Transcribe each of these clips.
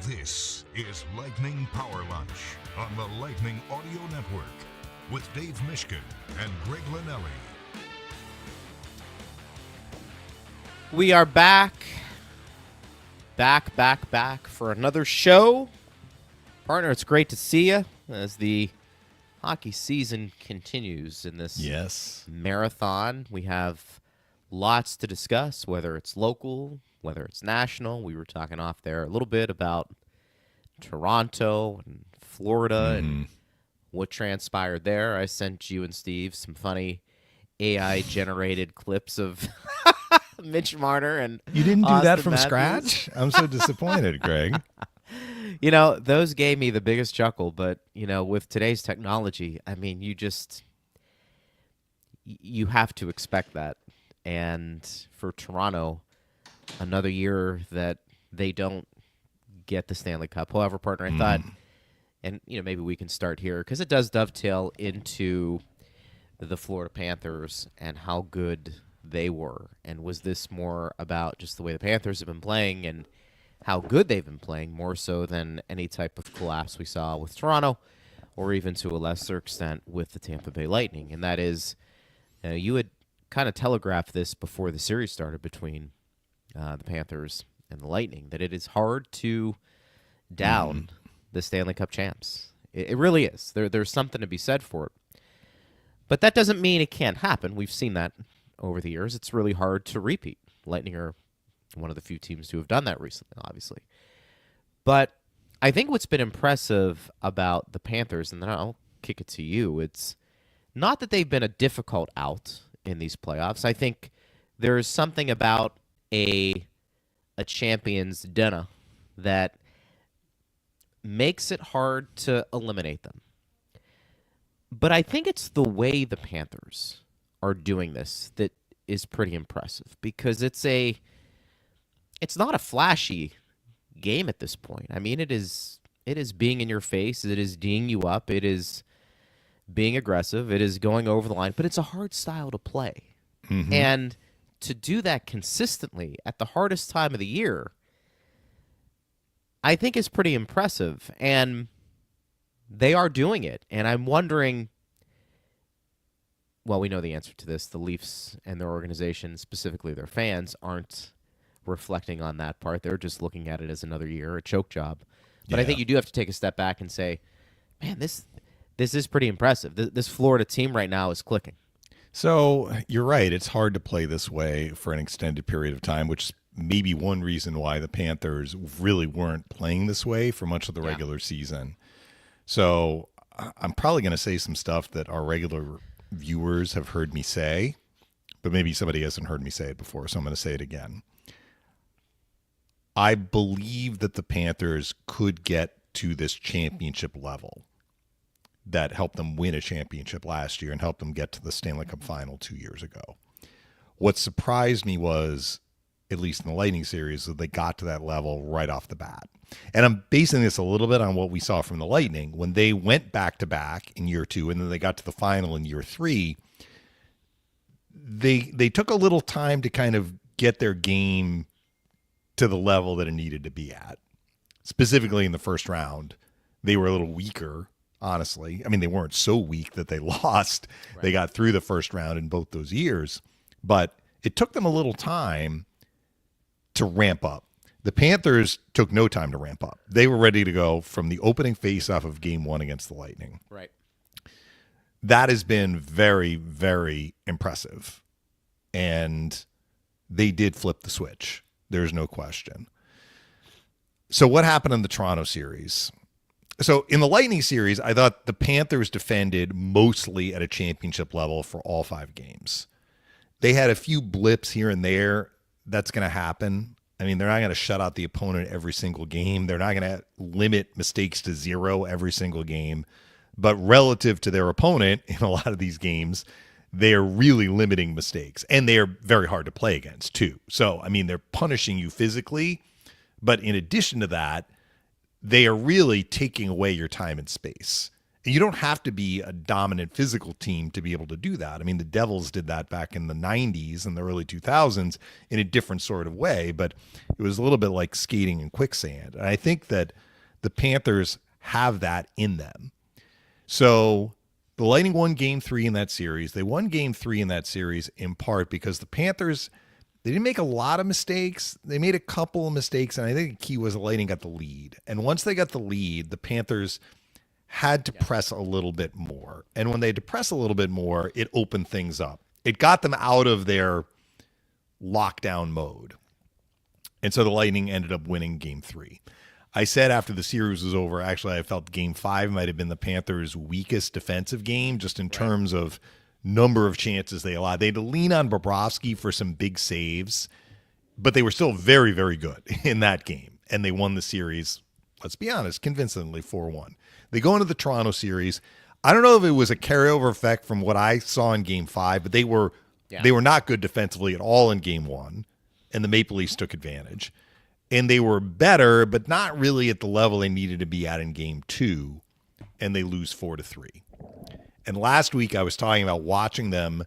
This is Lightning Power Lunch on the Lightning Audio Network with Dave Mishkin and Greg Linnelli. We are back for another show. Partner, it's great to see you as the hockey season continues in this marathon. We have lots to discuss, whether it's local, whether it's national. We were talking off there a little bit about Toronto and Florida and what transpired there. I sent you and Steve some funny AI-generated clips of Mitch Marner and You didn't do Austin that from Matthews. scratch? I'm so disappointed, Greg. You know, those gave me the biggest chuckle, but, you know, with today's technology, I mean, you have to expect that. And for Toronto, another year that they don't get the Stanley Cup. However, partner, I thought, and, you know, maybe we can start here, because it does dovetail into the Florida Panthers and how good they were. And was this more about just the way the Panthers have been playing and how good they've been playing, more so than any type of collapse we saw with Toronto, or even to a lesser extent with the Tampa Bay Lightning? And that is, you had kind of telegraphed this before the series started between the Panthers and the Lightning, that it is hard to down the Stanley Cup champs. It really is. There's something to be said for it. But that doesn't mean it can't happen. We've seen that over the years. It's really hard to repeat. Lightning are one of the few teams who have done that recently, obviously. But I think what's been impressive about the Panthers, and then I'll kick it to you, it's not that they've been a difficult out in these playoffs. I think there's something about a champion's dinner that makes it hard to eliminate them. But I think it's the way the Panthers are doing this that is pretty impressive, because it's not a flashy game at this point. I mean, it is being in your face, it is D'ing you up, it is being aggressive, it is going over the line, but it's a hard style to play. And to do that consistently at the hardest time of the year, I think is pretty impressive. And they are doing it. And I'm wondering, well, we know the answer to this. The Leafs and their organization, specifically their fans, aren't reflecting on that part. They're just looking at it as another year, a choke job. But I think you do have to take a step back and say, man, this is pretty impressive. This Florida team right now is clicking. So you're right. It's hard to play this way for an extended period of time, which is maybe one reason why the Panthers really weren't playing this way for much of the regular season. So I'm probably going to say some stuff that our regular viewers have heard me say, but maybe somebody hasn't heard me say it before, so I'm going to say it again. I believe that the Panthers could get to this championship level that helped them win a championship last year and helped them get to the Stanley Cup final 2 years ago. What surprised me was, at least in the Lightning series, that they got to that level right off the bat. And I'm basing this a little bit on what we saw from the Lightning. When they went back-to-back in year 2 and then they got to the final in year 3, they took a little time to kind of get their game to the level that it needed to be at. Specifically in the first round, they were a little weaker, honestly. I mean, they weren't so weak that they lost. Right. They got through the first round in both those years, but it took them a little time to ramp up. The Panthers took no time to ramp up. They were ready to go from the opening faceoff of Game 1 against the Lightning. Right. That has been very, very impressive. And they did flip the switch. There's no question. So what happened in the Toronto series? So in the Lightning series, I thought the Panthers defended mostly at a championship level for all 5 games. They had a few blips here and there. That's going to happen. I mean, they're not going to shut out the opponent every single game. They're not going to limit mistakes to 0 every single game. But relative to their opponent in a lot of these games, they're really limiting mistakes. And they're very hard to play against, too. So, I mean, they're punishing you physically. But in addition to that, they are really taking away your time and space. You don't have to be a dominant physical team to be able to do that. I mean, the Devils did that back in the 90s and the early 2000s in a different sort of way, but it was a little bit like skating in quicksand. And I think that the Panthers have that in them. So the Lightning won Game 3 in that series. They won Game 3 in that series in part because the Panthers, they didn't make a lot of mistakes. They made a couple of mistakes, and I think the key was the Lightning got the lead. And once they got the lead, the Panthers had to press a little bit more. And when they had to press a little bit more, it opened things up. It got them out of their lockdown mode. And so the Lightning ended up winning Game 3. I said after the series was over, actually, I felt Game 5 might have been the Panthers' weakest defensive game, just in terms of number of chances they allowed. They had to lean on Bobrovsky for some big saves, but they were still very, very good in that game. And they won the series, let's be honest, convincingly 4-1. They go into the Toronto series. I don't know if it was a carryover effect from what I saw in Game 5, but they were not good defensively at all in Game 1, and the Maple Leafs took advantage. And they were better, but not really at the level they needed to be at in Game 2, and they lose 4-3. And last week I was talking about watching them.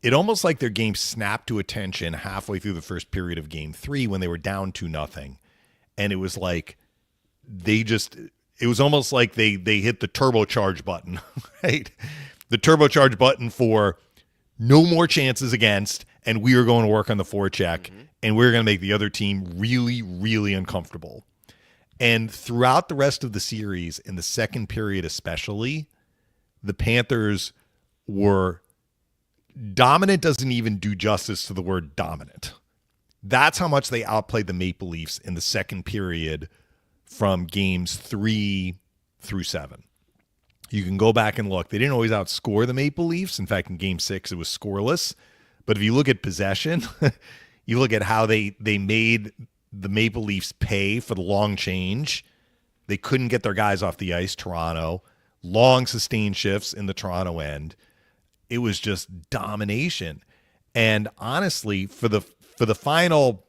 It almost like their game snapped to attention halfway through the first period of Game 3 when they were down 2-0. And it was like it was almost like they hit the turbocharge button, right? The turbocharge button for no more chances against, and we are going to work on the forecheck, and we're going to make the other team really, really uncomfortable. And throughout the rest of the series, in the second period especially, the Panthers were dominant. Doesn't even do justice to the word dominant. That's how much they outplayed the Maple Leafs in the second period from games 3 through 7. You can go back and look. They didn't always outscore the Maple Leafs. In fact, in Game 6, it was scoreless. But if you look at possession, you look at how they made the Maple Leafs pay for the long change. They couldn't get their guys off the ice, Toronto. Long sustained shifts in the Toronto end. It was just domination. And honestly, for the final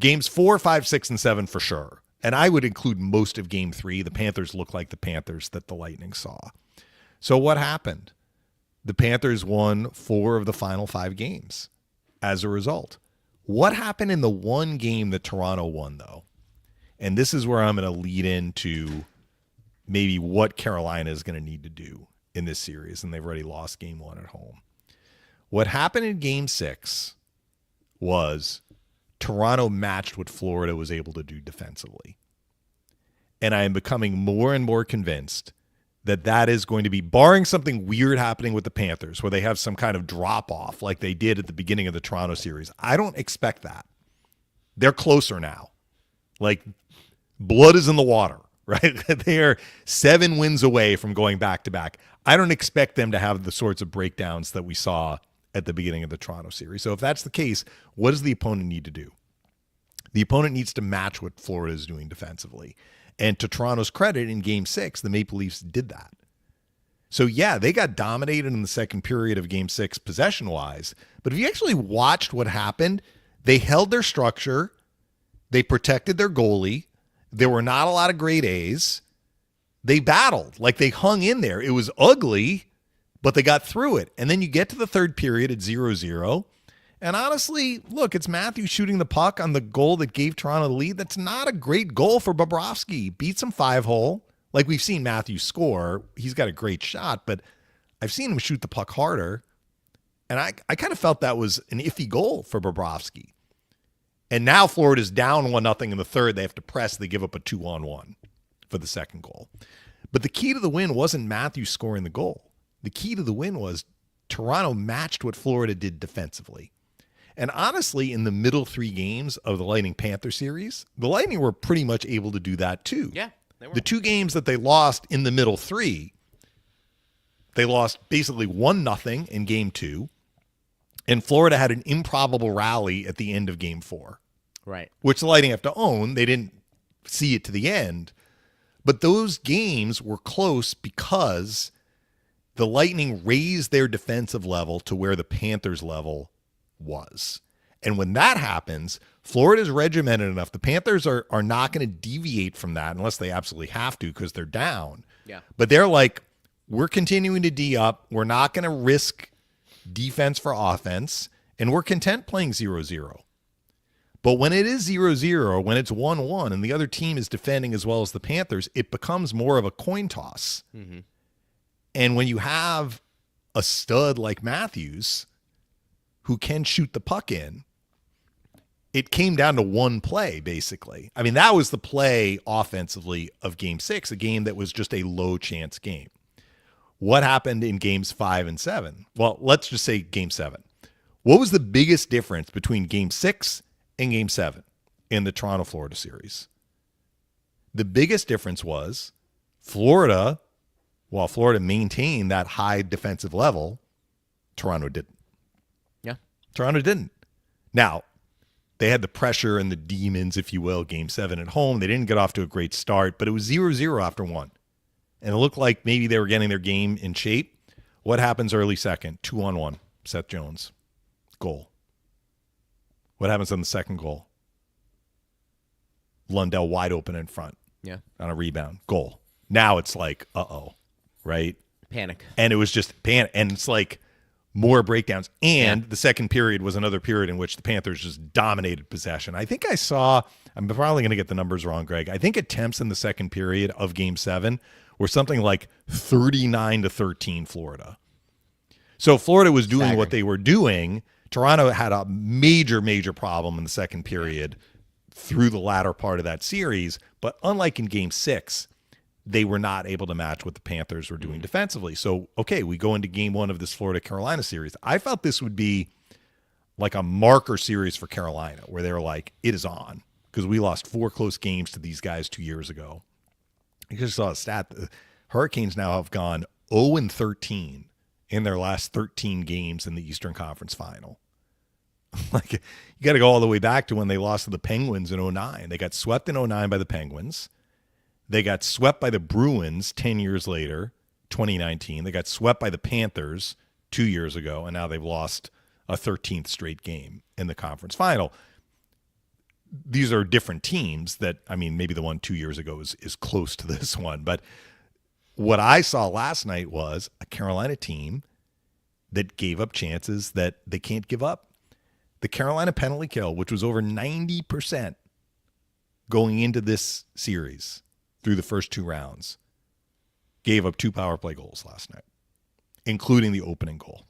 games 4, 5, 6, and 7 for sure. And I would include most of Game 3. The Panthers look like the Panthers that the Lightning saw. So what happened? The Panthers won 4 of the final 5 games as a result. What happened in the one game that Toronto won, though? And this is where I'm going to lead into maybe what Carolina is going to need to do in this series, and they've already lost Game 1 at home. What happened in Game 6 was Toronto matched what Florida was able to do defensively. And I am becoming more and more convinced that that is going to be, barring something weird happening with the Panthers, where they have some kind of drop-off like they did at the beginning of the Toronto series. I don't expect that. They're closer now. Like, blood is in the water, right? They are 7 wins away from going back-to-back. I don't expect them to have the sorts of breakdowns that we saw at the beginning of the Toronto series. So if that's the case, what does the opponent need to do? The opponent needs to match what Florida is doing defensively. And to Toronto's credit, in Game 6, the Maple Leafs did that. So yeah, they got dominated in the second period of Game 6 possession-wise. But if you actually watched what happened, they held their structure. They protected their goalie. There were not a lot of grade A's. They battled. Like, they hung in there. It was ugly, but they got through it. And then you get to the third period at 0-0. And honestly, look, it's Matthews shooting the puck on the goal that gave Toronto the lead. That's not a great goal for Bobrovsky. Beats him 5-hole. Like, we've seen Matthews score. He's got a great shot, but I've seen him shoot the puck harder. And I kind of felt that was an iffy goal for Bobrovsky. And now Florida's down 1-0 in the third. They have to press. They give up a 2-on-1 for the second goal. But the key to the win wasn't Matthews scoring the goal. The key to the win was Toronto matched what Florida did defensively. And honestly, in the middle 3 games of the Lightning-Panther series, the Lightning were pretty much able to do that too. Yeah, they were. The 2 games that they lost in the middle 3, they lost basically 1-0 in Game 2, and Florida had an improbable rally at the end of Game 4. Right. Which the Lightning have to own. They didn't see it to the end. But those games were close because the Lightning raised their defensive level to where the Panthers' level was. And when that happens, Florida's regimented enough. The Panthers are not going to deviate from that unless they absolutely have to because they're down. Yeah. But they're like, we're continuing to D up. We're not going to risk defense for offense, and we're content playing 0-0. But when it is 0-0, when it's 1-1, and the other team is defending as well as the Panthers, it becomes more of a coin toss. Mm-hmm. And when you have a stud like Matthews who can shoot the puck in, it came down to one play, basically. I mean, that was the play offensively of Game 6, a game that was just a low-chance game. What happened in Games 5 and 7? Well, let's just say Game 7. What was the biggest difference between Game 6 and Game 7 in the Toronto-Florida series? The biggest difference was Florida, while Florida maintained that high defensive level, Toronto didn't. Yeah. Toronto didn't. Now, they had the pressure and the demons, if you will, Game 7 at home. They didn't get off to a great start, but it was 0-0 after one. And it looked like maybe they were getting their game in shape. What happens early second? 2-on-1. Seth Jones. Goal. What happens on the second goal? Lundell wide open in front. Yeah. On a rebound. Goal. Now it's like, uh-oh. Right? Panic. And it was just panic. And it's like more breakdowns. And the second period was another period in which the Panthers just dominated possession. I think I saw, I'm probably going to get the numbers wrong, Greg. I think attempts in the second period of Game 7 were something like 39-13 Florida. So Florida was doing what they were doing. Toronto had a major problem in the second period through the latter part of that series. But unlike in Game 6, they were not able to match what the Panthers were doing defensively. So, okay, we go into Game 1 of this Florida-Carolina series. I felt this would be like a marker series for Carolina, where they were like, it is on, because we lost 4 close games to these guys 2 years ago. I just saw a stat. The Hurricanes now have gone 0-13 in their last 13 games in the Eastern Conference Final. Like, you got to go all the way back to when they lost to the Penguins in 2009. They got swept in 2009 by the Penguins. They got swept by the Bruins 10 years later, 2019. They got swept by the Panthers 2 years ago, and now they've lost a 13th straight game in the conference final. These are different teams that, I mean, maybe the one 2 years ago is close to this one. But what I saw last night was a Carolina team that gave up chances that they can't give up. The Carolina penalty kill, which was over 90% going into this series through the first 2 rounds, gave up 2 power play goals last night, including the opening goal,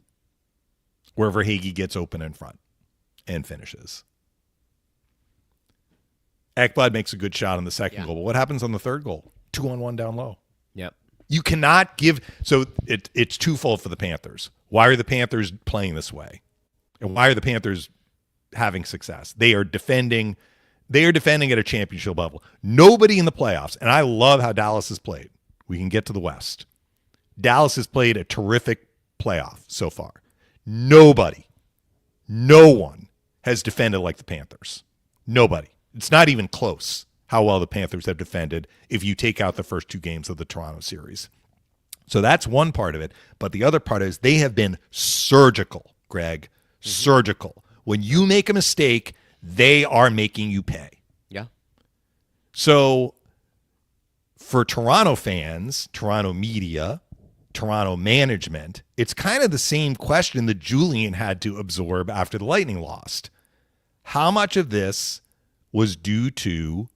where Verhaeghe gets open in front and finishes. Ekblad makes a good shot on the second goal, but what happens on the third goal? 2-on-1 down low. Yep. You cannot give – so it's twofold for the Panthers. Why are the Panthers playing this way? And why are the Panthers having success? They are defending at a championship level. Nobody in the playoffs, and I love how Dallas has played. We can get to the West. Dallas has played a terrific playoff so far. No one has defended like the Panthers. Nobody. It's not even close how well the Panthers have defended if you take out the first 2 games of the Toronto series. So that's one part of it. But the other part is they have been surgical, Greg. Surgical. When you make a mistake, they are making you pay. Yeah. So for Toronto fans, Toronto media, Toronto management, it's kind of the same question that Julian had to absorb after the Lightning lost. How much of this was due to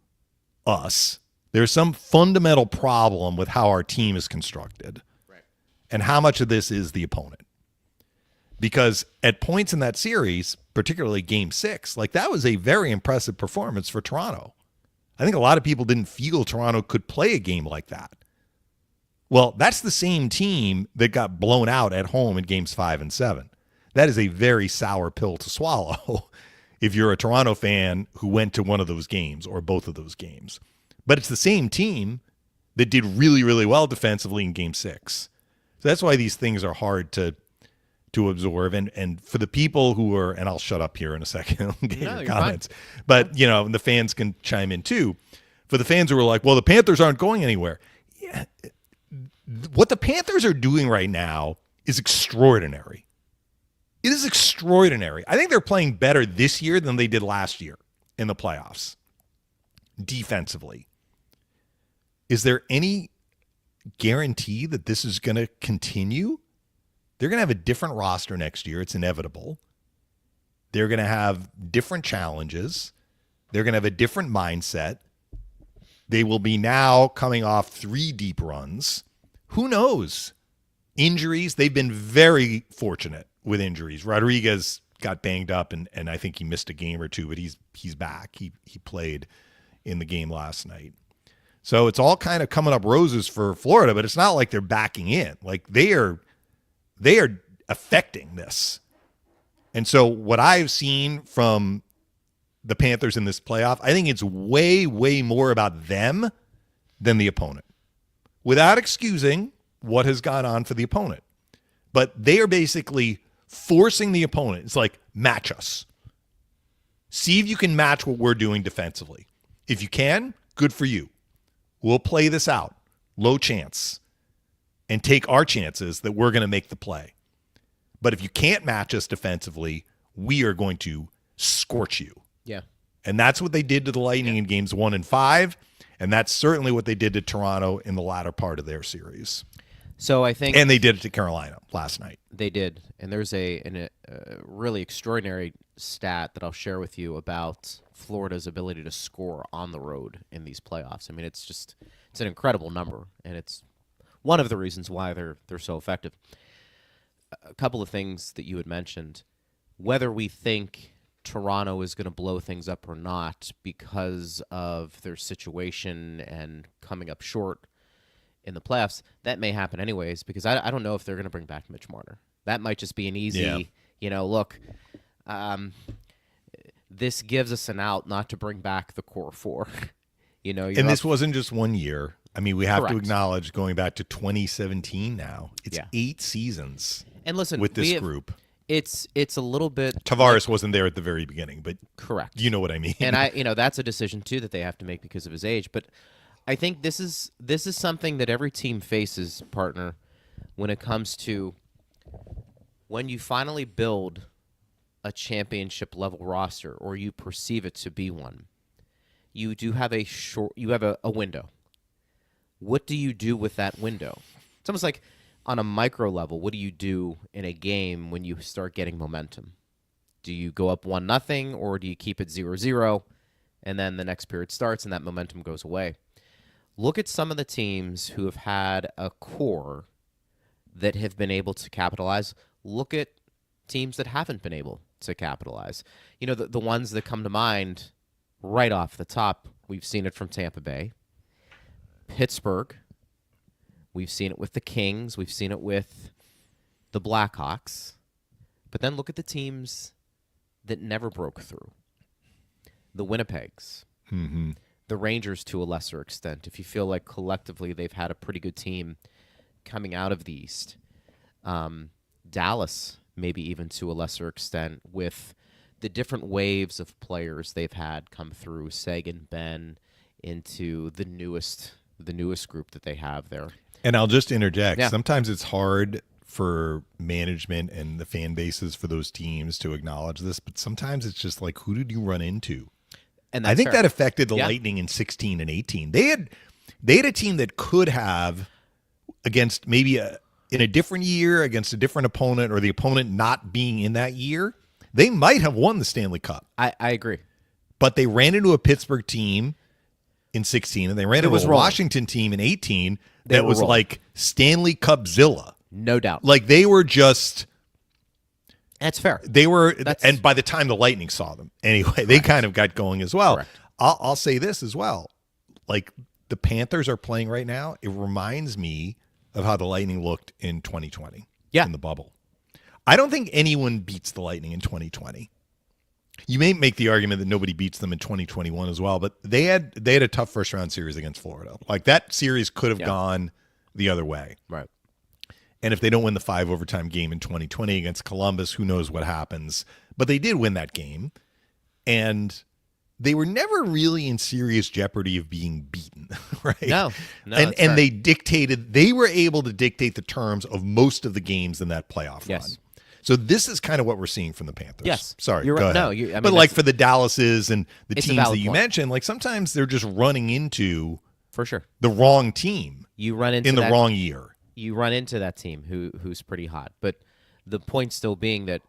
us? There's some fundamental problem with how our team is constructed. Right. And how much of this is the opponent? Because at points in that series, particularly Game 6, like that was a very impressive performance for Toronto. I think a lot of people didn't feel Toronto could play a game like that. Well, that's the same team that got blown out at home in Games 5 and 7. That is a very sour pill to swallow if you're a Toronto fan who went to one of those games or both of those games. But it's the same team that did really, really well defensively in Game 6. So that's why these things are hard to absorb. And for the people who are, and I'll shut up here in a second and get your comments, fine. But, you know, the fans can chime in too. For the fans who are like, well, the Panthers aren't going anywhere. Yeah, what the Panthers are doing right now is extraordinary. It is extraordinary. I think they're playing better this year than they did last year in the playoffs. Defensively. Is there any guarantee that this is going to continue. They're going to have a different roster next year. It's inevitable. They're going to have different challenges. They're going to have a different mindset. They will be now coming off 3 deep runs. Who knows? Injuries. They've been very fortunate with injuries. Rodriguez got banged up, and I think he missed a game or two, but he's back. He played in the game last night. So it's all kind of coming up roses for Florida, but it's not like they're backing in. Like they are affecting this. And so what I've seen from the Panthers in this playoff, I think it's way, way more about them than the opponent. Without excusing what has gone on for the opponent. But they are basically forcing the opponent. It's like, match us. See if you can match what we're doing defensively. If you can, good for you. We'll play this out. Low chance. And take our chances that we're going to make the play. But if you can't match us defensively, we are going to scorch you. Yeah. And that's what they did to the Lightning in games 1 and 5. And that's certainly what they did to Toronto in the latter part of their series. So I think, and they did it to Carolina last night. They did, and there's a really extraordinary stat that I'll share with you about Florida's ability to score on the road in these playoffs. I mean, it's an incredible number, and it's one of the reasons why they're so effective. A couple of things that you had mentioned, whether we think Toronto is going to blow things up or not because of their situation and coming up short in the playoffs, that may happen anyways, because I don't know if they're going to bring back Mitch Marner. That might just be an easy, look, this gives us an out not to bring back the core 4. And this wasn't just 1 year. I mean, we have Correct. to acknowledge going back to 2017 now. It's 8 seasons and listen, with this group. It's a little bit. Tavares wasn't there at the very beginning, but correct. You know what I mean. And that's a decision too that they have to make because of his age. But I think this is something that every team faces, partner, when it comes to when you finally build a championship level roster or you perceive it to be one. You do have a window. What do you do with that window? It's almost like on a micro level, what do you do in a game when you start getting momentum? Do you go up 1-0 or do you keep it 0-0 and then the next period starts and that momentum goes away? Look at some of the teams who have had a core that have been able to capitalize. Look at teams that haven't been able to capitalize. The ones that come to mind right off the top, we've seen it from Tampa Bay, Pittsburgh. We've seen it with the Kings. We've seen it with the Blackhawks. But then look at the teams that never broke through. The Winnipegs. Mm-hmm. The Rangers to a lesser extent. If you feel like collectively they've had a pretty good team coming out of the East. Dallas, maybe even to a lesser extent, with the different waves of players they've had come through, Sagan, Ben, into the newest group that they have there. And I'll just interject. Yeah. Sometimes it's hard for management and the fan bases for those teams to acknowledge this, but sometimes it's just like, who did you run into? And I think fair. that affected the Lightning in 16 and 18. They had a team that could have, against maybe in a different year, against a different opponent, or the opponent not being in that year, they might have won the Stanley Cup. I agree. But they ran into a Pittsburgh team in 16, and they ran into a Washington team in 18 that was like Stanley Cup-zilla. No doubt. Like they were just... That's fair. They were, and by the time the Lightning saw them, anyway, they kind of got going as well. Correct. I'll say this as well. Like the Panthers are playing right now, it reminds me of how the Lightning looked in 2020 in the bubble. I don't think anyone beats the Lightning in 2020. You may make the argument that nobody beats them in 2021 as well, but they had a tough first round series against Florida. Like that series could have gone the other way. Right. And if they don't win the 5 overtime game in 2020 against Columbus, who knows what happens. But they did win that game. And they were never really in serious jeopardy of being beaten, right? No. And they were able to dictate the terms of most of the games in that playoff run. So this is kind of what we're seeing from the Panthers. Yes. Sorry, you're go right. ahead. No, but like for the Dallases and the it's teams that you mentioned, like sometimes they're just running into for sure the wrong team. you run into in the that, wrong year. You run into that team who's pretty hot. But the point still being that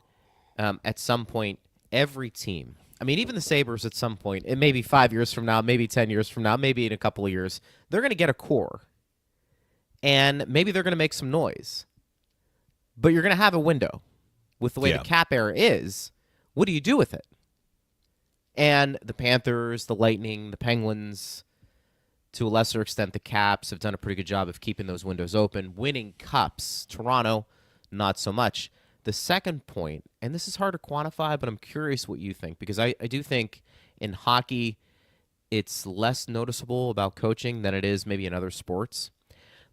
at some point, every team, I mean, even the Sabres at some point, it may be 5 years from now, maybe 10 years from now, maybe in a couple of years, they're going to get a core. And maybe they're going to make some noise. But you're going to have a window. With the way the cap era is, what do you do with it? And the Panthers, the Lightning, the Penguins, to a lesser extent the Caps, have done a pretty good job of keeping those windows open, winning cups. Toronto, not so much. The second point, and this is hard to quantify, but I'm curious what you think, because I do think in hockey it's less noticeable about coaching than it is maybe in other sports.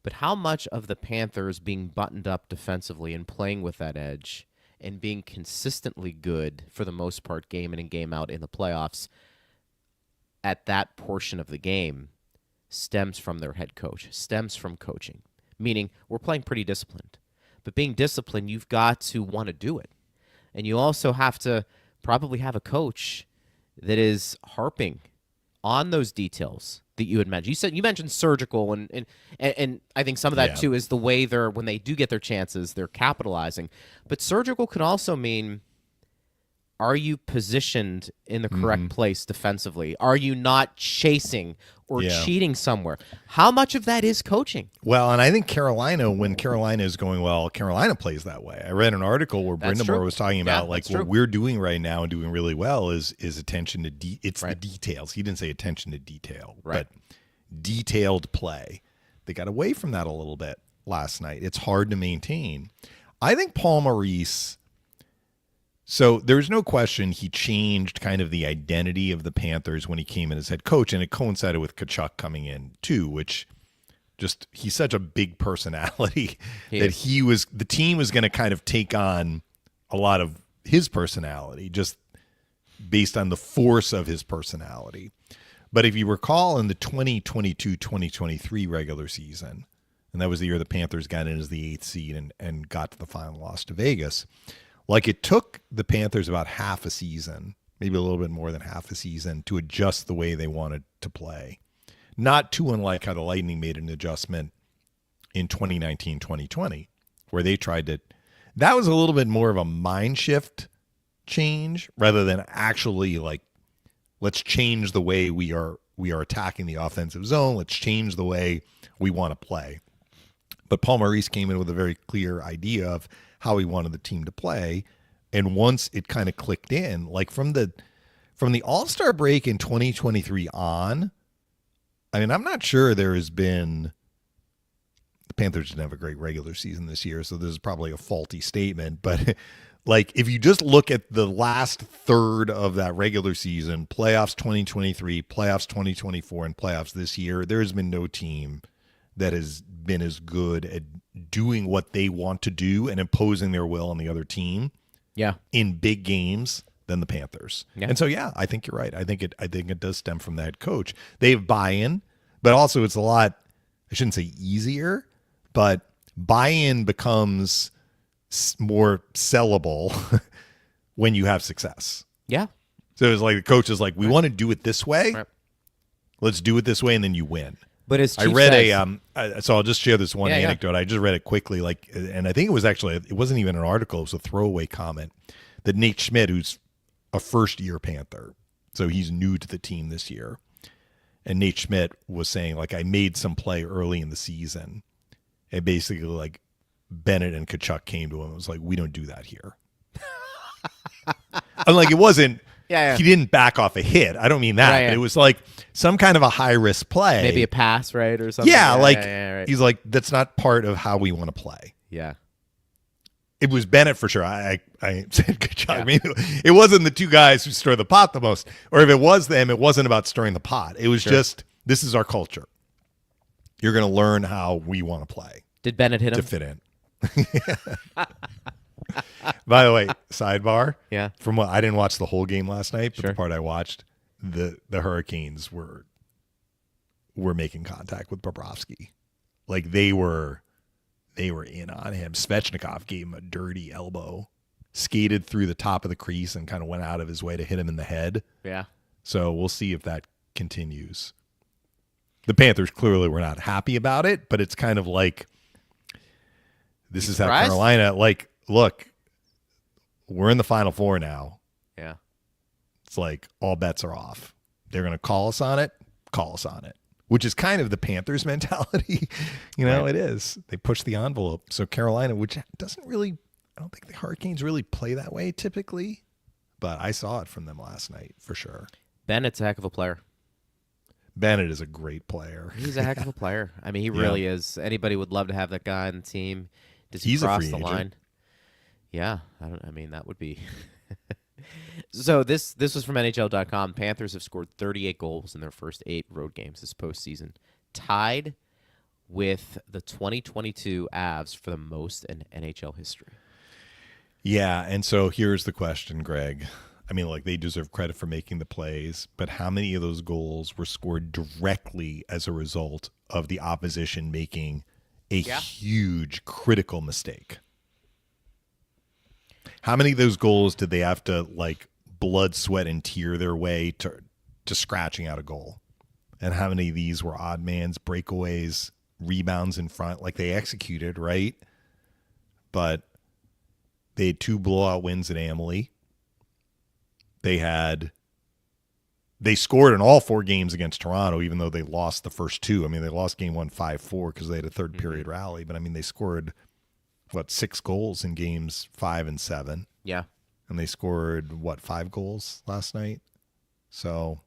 But how much of the Panthers being buttoned up defensively and playing with that edge and being consistently good for the most part game in and game out in the playoffs at that portion of the game stems from their head coach, stems from coaching, meaning we're playing pretty disciplined. But being disciplined, you've got to want to do it. And you also have to probably have a coach that is harping on those details that you had mentioned. You mentioned surgical, and I think some of that too is the way when they do get their chances, they're capitalizing. But surgical can also mean, are you positioned in the correct place defensively? Are you not chasing or cheating somewhere? How much of that is coaching? Well, and I think Carolina, when Carolina is going well, Carolina plays that way. I read an article where Brindamore was talking about what we're doing right now and doing really well is attention to the details. He didn't say attention to detail, but detailed play. They got away from that a little bit last night. It's hard to maintain. I think Paul Maurice. So there's no question he changed kind of the identity of the Panthers when he came in as head coach, and it coincided with Tkachuk coming in too, which just he's such a big personality the team was going to kind of take on a lot of his personality just based on the force of his personality. But if you recall in the 2022-2023 regular season, and that was the year the Panthers got in as the 8th seed and got to the final loss to Vegas. Like it took the Panthers about half a season, maybe a little bit more than half a season, to adjust the way they wanted to play. Not too unlike how the Lightning made an adjustment in 2019-2020, where they tried to. That was a little bit more of a mind shift change rather than actually like, let's change the way we are attacking the offensive zone. Let's change the way we want to play. But Paul Maurice came in with a very clear idea of how he wanted the team to play. And once it kind of clicked in, like from the All-Star break in 2023 on, I mean, I'm not sure there has been – the Panthers didn't have a great regular season this year, so this is probably a faulty statement. But, like, if you just look at the last third of that regular season, playoffs 2023, playoffs 2024, and playoffs this year, there has been no team that has been as good at doing what they want to do and imposing their will on the other team in big games than the Panthers. Yeah. And so, I think you're right. I think it does stem from that coach. They have buy-in, but also it's a lot, I shouldn't say easier, but buy-in becomes more sellable when you have success. Yeah. So it's like the coach is like, we want to do it this way. Right. Let's do it this way, and then you win. But as Chief I read so I'll just share this one anecdote. Yeah. I just read it quickly, and I think it wasn't even an article. It was a throwaway comment that Nate Schmidt, who's a first-year Panther, so he's new to the team this year, and Nate Schmidt was saying, like, I made some play early in the season, and basically, like, Bennett and Tkachuk came to him and was like, we don't do that here. I'm like, it wasn't. He didn't back off a hit. I don't mean that. Right, But it was like some kind of a high-risk play. Maybe a pass, right, or something. Yeah, he's like, that's not part of how we want to play. Yeah. It was Bennett for sure. I said good job. I mean, it wasn't the two guys who stir the pot the most. Or if it was them, it wasn't about stirring the pot. It was just, this is our culture. You're going to learn how we want to play. Did Bennett hit him? To fit in. By the way, sidebar. Yeah. From what I didn't watch the whole game last night, but the part I watched, the Hurricanes were making contact with Bobrovsky. Like they were in on him. Svechnikov gave him a dirty elbow, skated through the top of the crease and kind of went out of his way to hit him in the head. Yeah. So we'll see if that continues. The Panthers clearly were not happy about it, but it's kind of like this is how Carolina, like, look, we're in the Final Four now. Yeah. It's like all bets are off. They're going to call us on it, which is kind of the Panthers mentality. Right. It is. They push the envelope. So Carolina, which doesn't really, I don't think the Hurricanes really play that way typically, but I saw it from them last night for sure. Bennett's a heck of a player. Bennett is a great player. He's a heck of a player. I mean, he really is. Anybody would love to have that guy on the team. Does he He's cross a free the agent. line? Yeah. I mean, that would be. So this was from NHL.com. Panthers have scored 38 goals in their first 8 road games this postseason, tied with the 2022 Avs for the most in NHL history. Yeah, and so here's the question, Greg. I mean, like, they deserve credit for making the plays, but how many of those goals were scored directly as a result of the opposition making a huge critical mistake? How many of those goals did they have to, like, blood, sweat, and tear their way to scratching out a goal? And how many of these were odd mans, breakaways, rebounds in front? Like, they executed, right? But they had 2 blowout wins at Amalie. They scored in all 4 games against Toronto, even though they lost the first 2. I mean, they lost game 1 5-4 because they had a third period rally. But I mean, they scored 6 goals in games 5 and 7. Yeah. And they scored 5 goals last night. So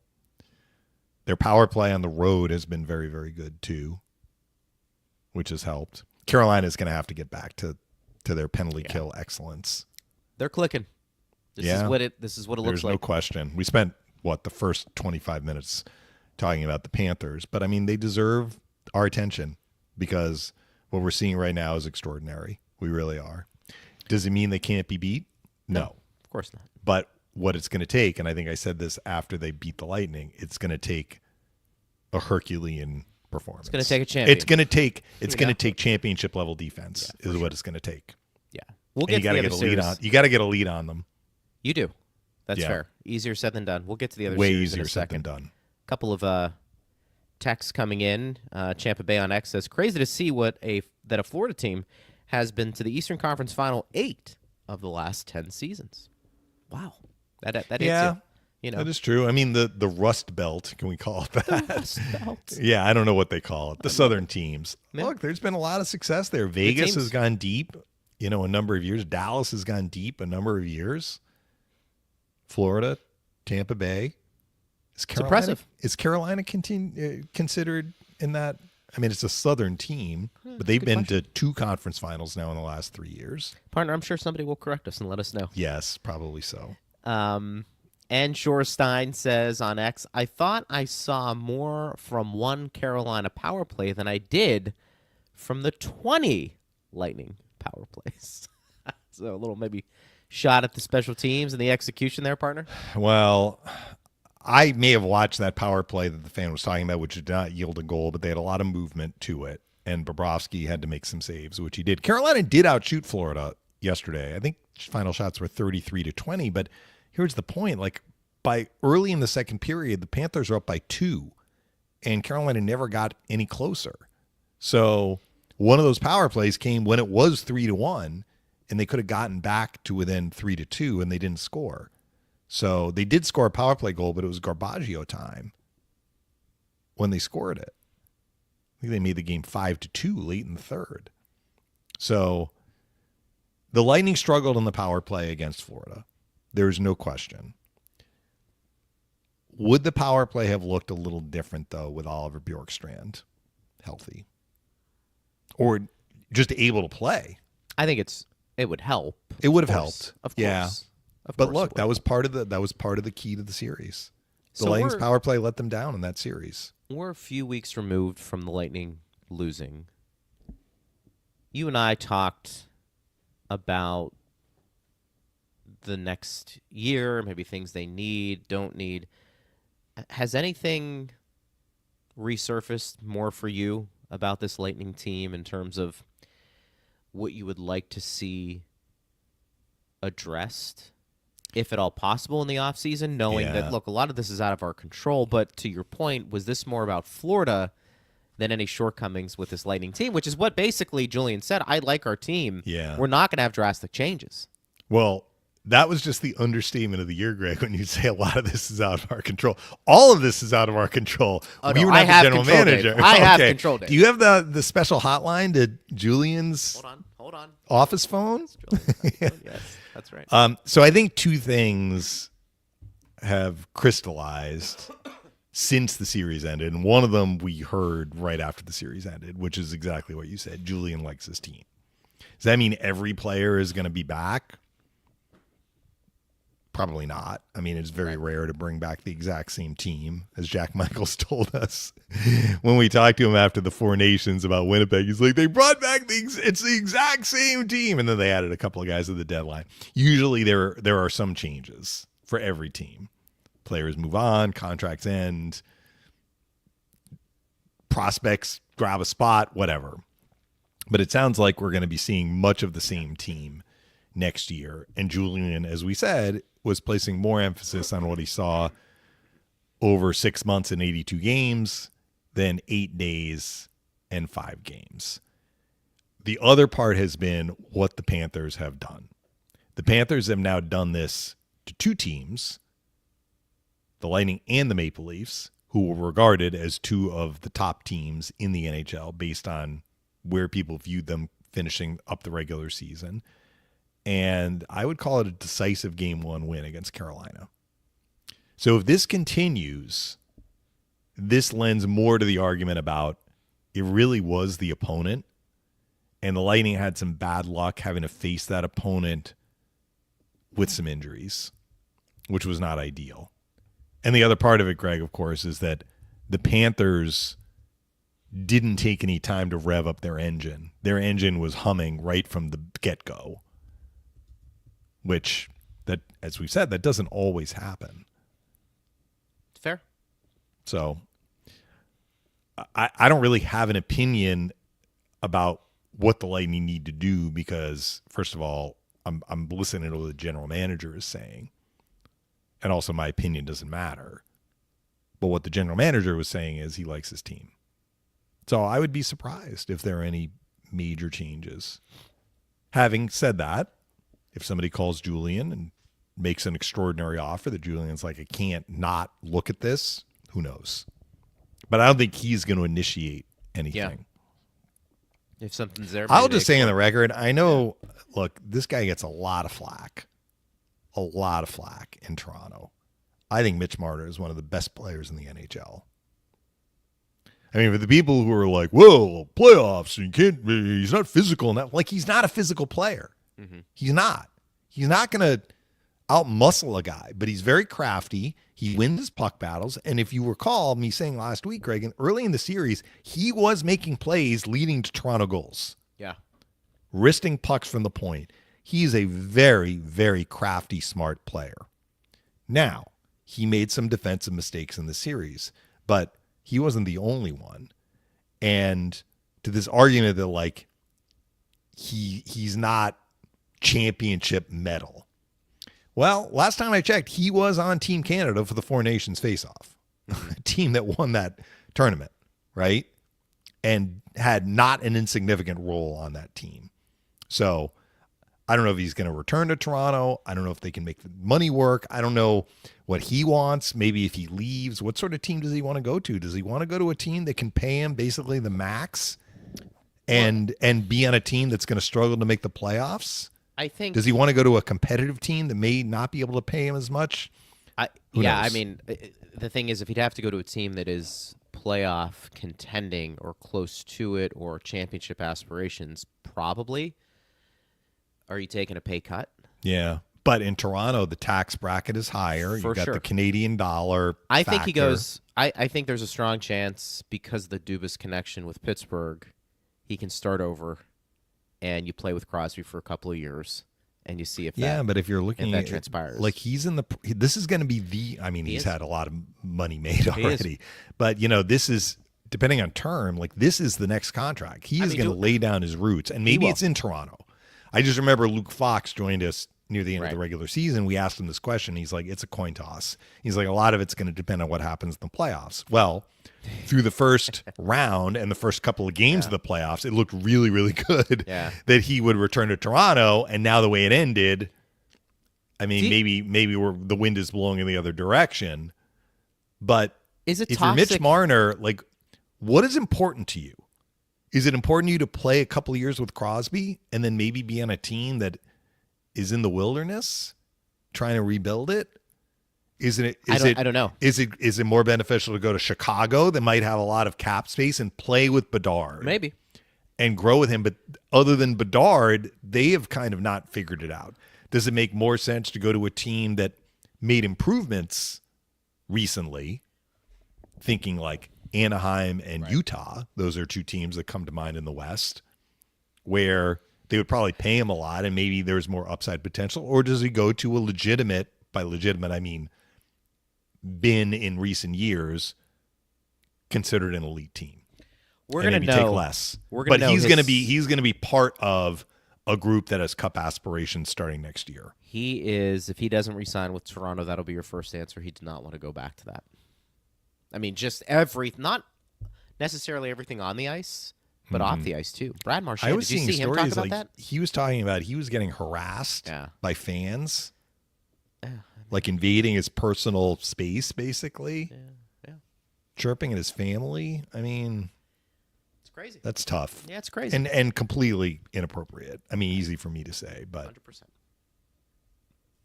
their power play on the road has been very, very good too, which has helped. Carolina is going to have to get back to their penalty kill excellence. They're clicking. This is what it looks like. There's no question. We spent the first 25 minutes talking about the Panthers, but I mean, they deserve our attention because what we're seeing right now is extraordinary. We really are. Does it mean they can't be beat? No. Of course not. But what it's going to take, and I think I said this after they beat the Lightning, it's going to take a Herculean performance. It's going to take a champion. It's going to take championship level defense is what it's going to take. Yeah. We'll And get to the other series. You got to get a lead on them. You do. That's Yeah. fair. Easier said than done. We'll get to the other Way series in easier a said second. than done. Couple of texts coming in. Tampa Bay on X says, crazy to see that a Florida team has been to the Eastern Conference Final 8 of the last 10 seasons. Wow. That hits you. That is true. I mean, the Rust Belt, can we call it that? The Rust Belt. Yeah, I don't know what they call it. The Southern teams. Yeah. Look, there's been a lot of success there. Vegas teams. has gone deep, a number of years. Dallas has gone deep a number of years. Florida, Tampa Bay. Is Carolina, impressive. Is Carolina considered in that? I mean, it's a Southern team, but they've been to 2 conference finals now in the last 3 years. Partner, I'm sure somebody will correct us and let us know. Yes, probably so. And Shorestein says on X, I thought I saw more from one Carolina power play than I did from the 20 Lightning power plays. So a little maybe shot at the special teams and the execution there, partner. Well, I may have watched that power play that the fan was talking about, which did not yield a goal, but they had a lot of movement to it, and Bobrovsky had to make some saves, which he did. Carolina did outshoot Florida yesterday. I think final shots were 33-20, but here's the point. Like, by early in the second period, the Panthers are up by 2, and Carolina never got any closer. So one of those power plays came when it was 3-1, and they could have gotten back to within 3-2, and they didn't score. So they did score a power play goal, but it was Garbaggio time when they scored it. I think they made the game 5-2 late in the third. So the Lightning struggled on the power play against Florida. There's no question. Would the power play have looked a little different, though, with Oliver Bjorkstrand healthy? Or just able to play? I think it would help. It would have helped. Of course. Yeah. Of But course look, it that would. was part of the key to the series. The So Lightning's we're- power play let them down in that series. We're a few weeks removed from the Lightning losing. You and I talked about the next year, maybe things they need, don't need. Has anything resurfaced more for you about this Lightning team in terms of what you would like to see addressed, if at all possible, in the offseason, knowing Yeah. that, look, a lot of this is out of our control, but to your point, was this more about Florida than any shortcomings with this Lightning team, which is what basically Julian said. I like our team. Yeah. We're not going to have drastic changes. Well, that was just the understatement of the year, Greg, when you say a lot of this is out of our control. All of this is out of our control. Oh, we no, were I not the have general control, manager. Dave. I have Okay. control, Dave. Do you have the special hotline to Julian's Hold on. office phone? Yes, that's right. So I think two things have crystallized since the series ended, and one of them we heard right after the series ended, which is exactly what you said. Julian likes his team. Does that mean every player is going to be back? Probably not. I mean, it's very rare to bring back the exact same team, as Jack Michaels told us when we talked to him after the Four Nations about Winnipeg. He's like, they brought back it's the exact same team, and then they added a couple of guys at the deadline. Usually there are some changes for every team. Players move on, contracts end, prospects grab a spot, whatever. But it sounds like we're going to be seeing much of the same team next year. And Julian, as we said, was placing more emphasis on what he saw over 6 months and 82 games than 8 days and 5 games. The other part has been what the Panthers have done. The Panthers have now done this to two teams, the Lightning and the Maple Leafs, who were regarded as two of the top teams in the NHL based on where people viewed them finishing up the regular season. And I would call it a decisive Game 1 win against Carolina. So if this continues, this lends more to the argument about it really was the opponent, and the Lightning had some bad luck having to face that opponent with some injuries, which was not ideal. And the other part of it, Greg, of course, is that the Panthers didn't take any time to rev up their engine. Their engine was humming right from the get-go, which, that, as we've said, that doesn't always happen. Fair. So I don't really have an opinion about what the Lightning need to do because, first of all, I'm listening to what the general manager is saying. And also my opinion doesn't matter. But what the general manager was saying is he likes his team. So I would be surprised if there are any major changes. Having said that, if somebody calls Julian and makes an extraordinary offer that Julian's like, I can't not look at this, who knows? But I don't think he's going to initiate anything. Yeah. If something's there, I'll just say on the record, I know, look, this guy gets a lot of flack in Toronto. I think Mitch Marner is one of the best players in the NHL. I mean, for the people who are like, whoa, playoffs, he's not physical enough. Like, he's not a physical player. Mm-hmm. He's not. He's not going to out-muscle a guy, but he's very crafty. He wins his puck battles. And if you recall me saying last week, Greg, and early in the series, he was making plays leading to Toronto goals. Yeah. Wristing pucks from the point. He's a very, very crafty, smart player. Now, he made some defensive mistakes in the series, but he wasn't the only one. And to this argument that, like, he's not championship medal. Well, last time I checked, he was on Team Canada for the Four Nations face-off, a team that won that tournament, right? And had not an insignificant role on that team. So I don't know if he's going to return to Toronto. I don't know if they can make the money work. I don't know what he wants. Maybe if he leaves, what sort of team does he want to go to? Does he want to go to a team that can pay him basically the max and be on a team that's going to struggle to make the playoffs? I think. Does he want to go to a competitive team that may not be able to pay him as much? Who knows? I mean, the thing is, if he'd have to go to a team that is playoff contending or close to it or championship aspirations, probably. Are you taking a pay cut? Yeah. But in Toronto, the tax bracket is higher. For You've got sure. the Canadian dollar I factor. think he goes. I think there's a strong chance because of the Dubas connection with Pittsburgh, he can start over, and you play with Crosby for a couple of years, and you see if that, but if you're looking that at transpires. like he's in the, this is going to be he's had a lot of money made already, but this is, depending on term, like this is the next contract. He is going to lay down his roots, and maybe it's in Toronto. I just remember Luke Fox joined us near the end of the Right. regular season, we asked him this question. He's like, it's a coin toss. He's like, a lot of it's going to depend on what happens in the playoffs. Well, through the first round and the first couple of games of the playoffs, it looked really, really good that he would return to Toronto. And now the way it ended, I mean, maybe the wind is blowing in the other direction. But Is it if toxic? you're Mitch Marner, like, what is important to you? Is it important to you to play a couple of years with Crosby and then maybe be on a team that is in the wilderness trying to rebuild it? I don't know. Is it more beneficial to go to Chicago that might have a lot of cap space and play with Bedard? Maybe. And grow with him. But other than Bedard, they have kind of not figured it out. Does it make more sense to go to a team that made improvements recently, thinking like Anaheim and Utah? Those are two teams that come to mind in the West, where they would probably pay him a lot and maybe there's more upside potential. Or does he go to a legitimate, by legitimate I mean been in recent years considered an elite team? We're going to know. Take less. But he's going to be part of a group that has cup aspirations starting next year. He is. If he doesn't re-sign with Toronto, that'll be your first answer. He did not want to go back to that. I mean, just not necessarily everything on the ice, but off the ice too. Brad Marchand, did you see him talk about that? He was talking about he was getting harassed by fans, like invading his personal space, basically. Yeah. Chirping at his family. I mean, it's crazy. That's tough. Yeah, it's crazy. And completely inappropriate. I mean, easy for me to say, but 100%.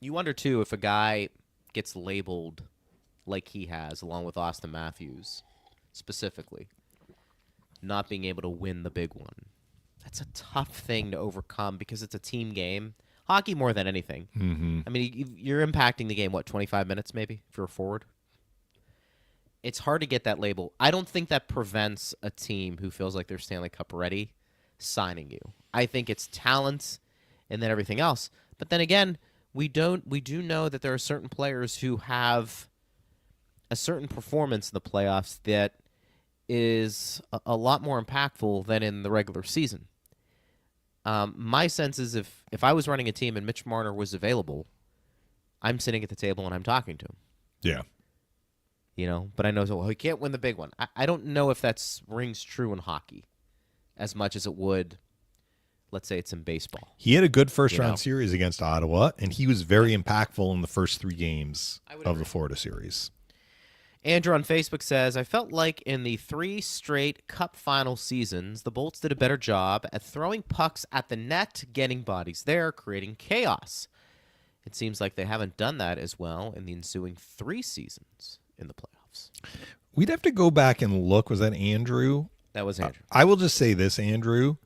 You wonder too if a guy gets labeled like he has, along with Austin Matthews, specifically, not being able to win the big one. That's a tough thing to overcome because it's a team game. Hockey more than anything. Mm-hmm. I mean, you're impacting the game, 25 minutes maybe, if you're a forward? It's hard to get that label. I don't think that prevents a team who feels like they're Stanley Cup ready signing you. I think it's talent and then everything else. But then again, we do know that there are certain players who have a certain performance in the playoffs that is a lot more impactful than in the regular season. My sense is if I was running a team and Mitch Marner was available, I'm sitting at the table and I'm talking to him. Yeah. You know, but I know he can't win the big one. I don't know if that rings true in hockey as much as it would, let's say it's in baseball. He had a good first-round series against Ottawa, and he was very impactful in the first 3 games of the Florida series. Andrew on Facebook says, I felt like in the 3 straight Cup final seasons, the Bolts did a better job at throwing pucks at the net, getting bodies there, creating chaos. It seems like they haven't done that as well in the ensuing 3 seasons in the playoffs. We'd have to go back and look. Was that Andrew? That was Andrew. I will just say this, Andrew.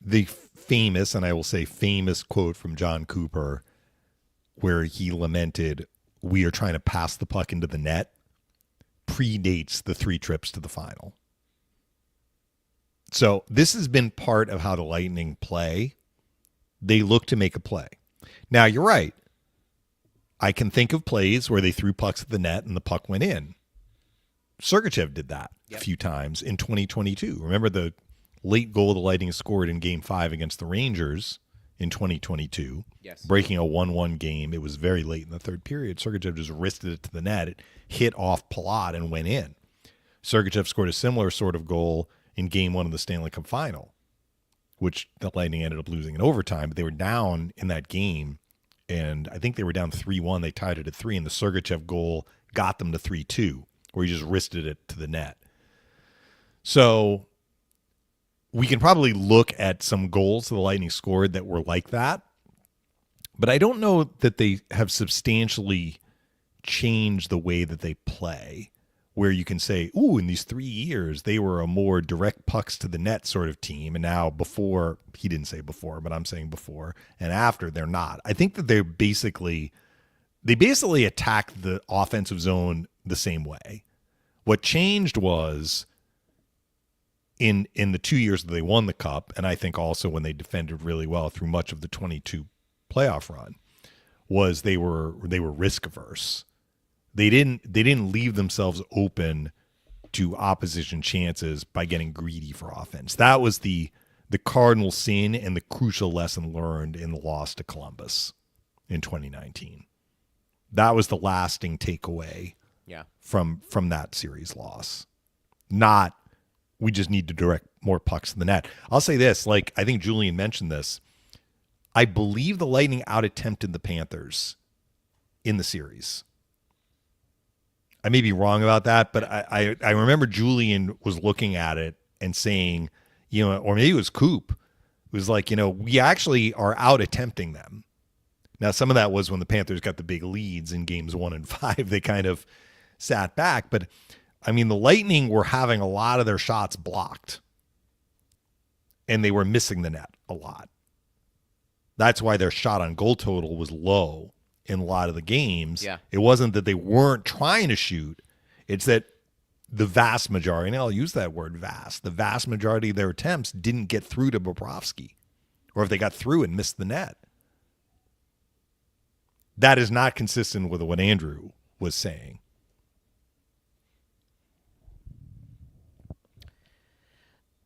The famous, and I will say famous quote from John Cooper where he lamented, we are trying to pass the puck into the net, predates the 3 trips to the final. So this has been part of how the Lightning play. They look to make a play. Now, you're right. I can think of plays where they threw pucks at the net and the puck went in. Sergachev did that a few times in 2022. Remember the late goal the Lightning scored in Game 5 against the Rangers in 2022, breaking a 1-1 game. It was very late in the third period. Sergachev just wristed it to the net. It hit off Palat and went in. Sergachev scored a similar sort of goal in Game 1 of the Stanley Cup Final, which the Lightning ended up losing in overtime. But they were down in that game, and I think they were down 3-1. They tied it at 3, and the Sergachev goal got them to 3-2, where he just wristed it to the net. So we can probably look at some goals the Lightning scored that were like that, but I don't know that they have substantially changed the way that they play, where you can say, ooh, in these 3 years, they were a more direct pucks to the net sort of team. And now before, he didn't say before, but I'm saying before and after, they're not. I think that they basically attack the offensive zone the same way. What changed was in the 2 years that they won the Cup, and I think also when they defended really well through much of the 22 playoff run, was they were risk averse. They didn't leave themselves open to opposition chances by getting greedy for offense. That was the cardinal sin and the crucial lesson learned in the loss to Columbus. in 2019. That was the lasting takeaway from that series loss. Not, we just need to direct more pucks to the net. I'll say this, like, I think Julian mentioned this. I believe the Lightning out-attempted the Panthers in the series. I may be wrong about that, but I remember Julian was looking at it and saying, or maybe it was Coop. It was like, we actually are out-attempting them. Now, some of that was when the Panthers got the big leads in games 1 and 5. They kind of sat back. But, I mean, the Lightning were having a lot of their shots blocked. And they were missing the net a lot. That's why their shot on goal total was low in a lot of the games. Yeah. It wasn't that they weren't trying to shoot. It's that the vast majority, and I'll use that word vast, the vast majority of their attempts didn't get through to Bobrovsky. Or if they got through and missed the net. That is not consistent with what Andrew was saying.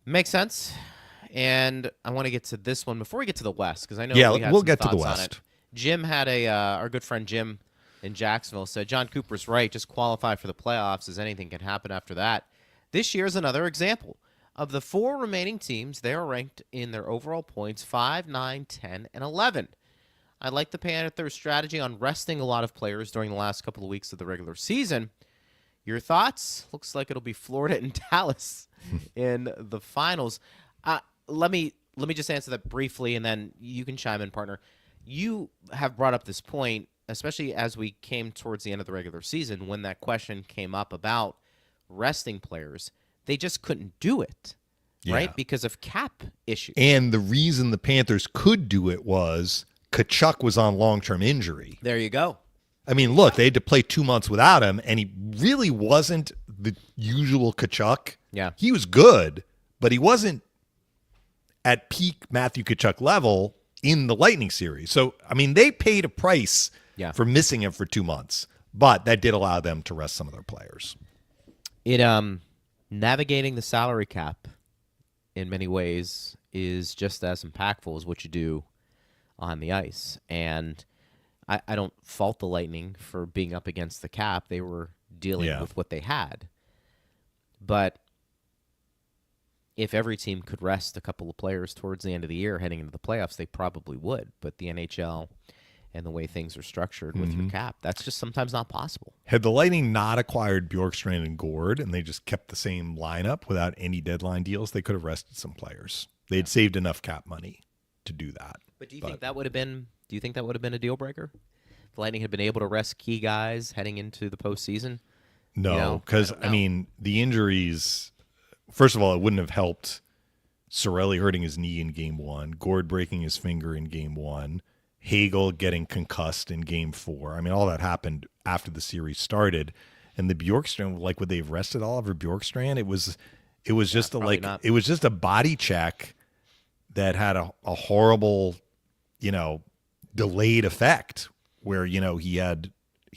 Makes sense. And I want to get to this one before we get to the West, because I know we'll get to the West. Jim had our good friend Jim in Jacksonville said, John Cooper's right, just qualify for the playoffs as anything can happen after that. This year is another example. Of the 4 remaining teams, they are ranked in their overall points 5, 9, 10, and 11. I like the Panthers' strategy on resting a lot of players during the last couple of weeks of the regular season. Your thoughts? Looks like it'll be Florida and Dallas in the finals. Let me just answer that briefly, and then you can chime in, partner. You have brought up this point, especially as we came towards the end of the regular season, when that question came up about resting players. They just couldn't do it, right? Because of cap issues. And the reason the Panthers could do it was Tkachuk was on long-term injury. There you go. I mean, look, they had to play 2 months without him, and he really wasn't the usual Tkachuk. Yeah. He was good, but he wasn't at peak Matthew Tkachuk level in the Lightning series. So, I mean, they paid a price for missing him for 2 months, but that did allow them to rest some of their players. Navigating the salary cap in many ways is just as impactful as what you do on the ice. And I don't fault the Lightning for being up against the cap. They were dealing with what they had. But if every team could rest a couple of players towards the end of the year heading into the playoffs, they probably would. But the NHL and the way things are structured with your cap, that's just sometimes not possible. Had the Lightning not acquired Bjorkstrand and Gord, and they just kept the same lineup without any deadline deals, they could have rested some players. They had saved enough cap money to do that. But do you think that would have been? Do you think that would have been a deal breaker? If the Lightning had been able to rest key guys heading into the postseason? No, because I mean the injuries. First of all, it wouldn't have helped Cirelli hurting his knee in Game 1, Gord breaking his finger in Game 1, Hagel getting concussed in Game 4. I mean, all that happened after the series started, and the Bjorkstrand, like, would they have rested Oliver Bjorkstrand? It was just it was just a body check that had a horrible, delayed effect where he had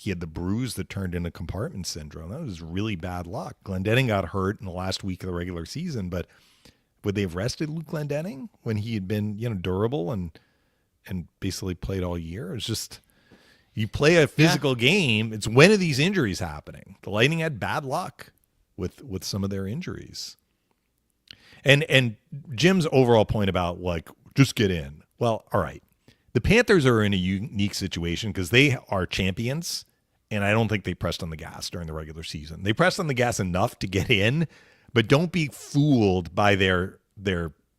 the bruise that turned into compartment syndrome. That was really bad luck. Glendening got hurt in the last week of the regular season, but would they have rested Luke Glendening when he had been durable and basically played all year? It's just, you play a physical game. It's when are these injuries happening? The Lightning had bad luck with some of their injuries. And Jim's overall point about, like, just get in. Well, all right. The Panthers are in a unique situation because they are champions, and I don't think they pressed on the gas during the regular season. They pressed on the gas enough to get in, but don't be fooled by their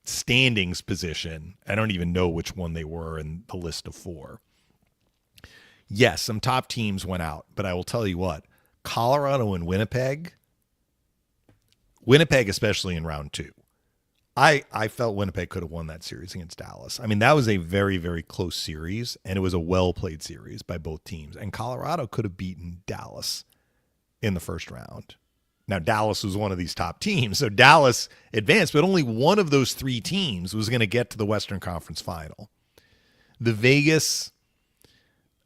standings position. I don't even know which one they were in the list of 4. Yes, some top teams went out, but I will tell you what, Colorado and Winnipeg especially in round 2, I felt Winnipeg could have won that series against Dallas. I mean, that was a very, very close series, and it was a well-played series by both teams. And Colorado could have beaten Dallas in the first round. Now, Dallas was one of these top teams, so Dallas advanced, but only one of those 3 teams was going to get to the Western Conference Final. The Vegas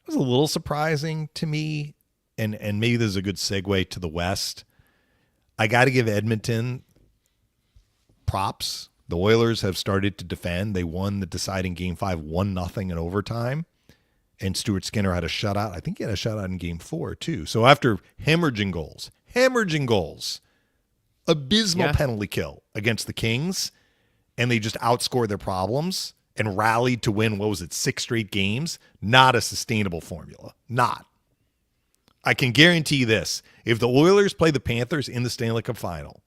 was a little surprising to me, and maybe this is a good segue to the West. I got to give Edmonton props. The Oilers have started to defend. They won the deciding Game 5 1-0 in overtime. and Stuart Skinner had a shutout. I think he had a shutout in game 4 too. So after hemorrhaging goals, abysmal penalty kill against the Kings, and they just outscored their problems and rallied to win, 6 straight games? Not a sustainable formula. Not. I can guarantee this. If the Oilers play the Panthers in the Stanley Cup final,